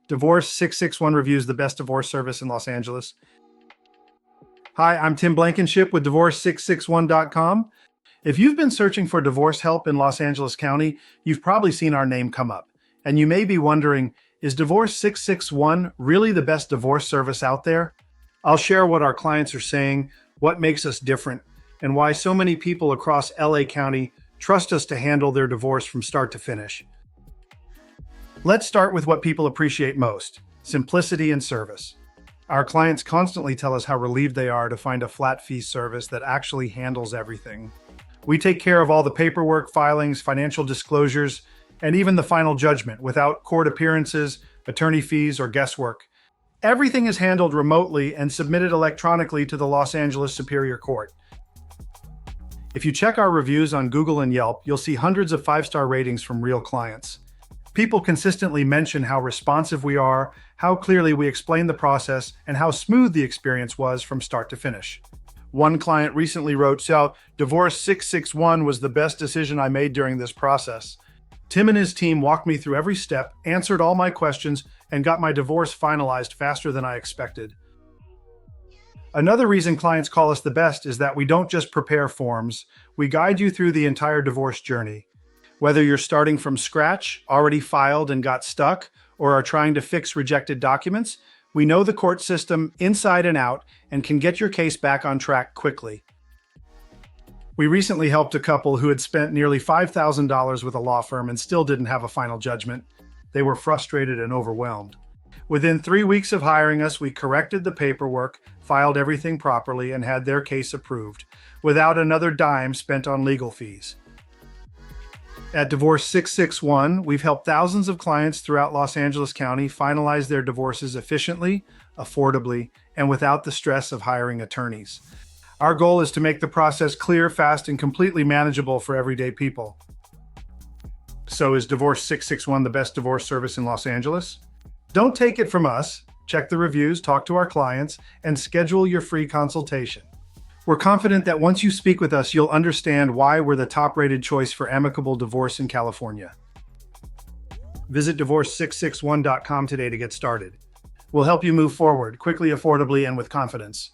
Divorce661 reviews the best divorce service in Los Angeles. Hi, I'm Tim Blankenship with Divorce661.com. If you've been searching for divorce help in Los Angeles County, you've probably seen our name come up. And you may be wondering, is Divorce661 really the best divorce service out there? I'll share what our clients are saying, what makes us different, and why so many people across LA County trust us to handle their divorce from start to finish. Let's start with what people appreciate most: simplicity and service. Our clients constantly tell us how relieved they are to find a flat fee service that actually handles everything. We take care of all the paperwork, filings, financial disclosures, and even the final judgment without court appearances, attorney fees, or guesswork. Everything is handled remotely and submitted electronically to the Los Angeles Superior Court. If you check our reviews on Google and Yelp, you'll see hundreds of 5-star ratings from real clients. People consistently mention how responsive we are, how clearly we explain the process, and how smooth the experience was from start to finish. One client recently wrote, Divorce661 was the best decision I made during this process. Tim and his team walked me through every step, answered all my questions, and got my divorce finalized faster than I expected. Another reason clients call us the best is that we don't just prepare forms, we guide you through the entire divorce journey. Whether you're starting from scratch, already filed and got stuck, or are trying to fix rejected documents, we know the court system inside and out and can get your case back on track quickly. We recently helped a couple who had spent nearly $5,000 with a law firm and still didn't have a final judgment. They were frustrated and overwhelmed. Within 3 weeks of hiring us, we corrected the paperwork, filed everything properly, and had their case approved, without another dime spent on legal fees. At Divorce661, we've helped thousands of clients throughout Los Angeles County finalize their divorces efficiently, affordably, and without the stress of hiring attorneys. Our goal is to make the process clear, fast, and completely manageable for everyday people. So is Divorce661 the best divorce service in Los Angeles? Don't take it from us. Check the reviews, talk to our clients, and schedule your free consultation. We're confident that once you speak with us, you'll understand why we're the top-rated choice for amicable divorce in California. Visit Divorce661.com today to get started. We'll help you move forward quickly, affordably, and with confidence.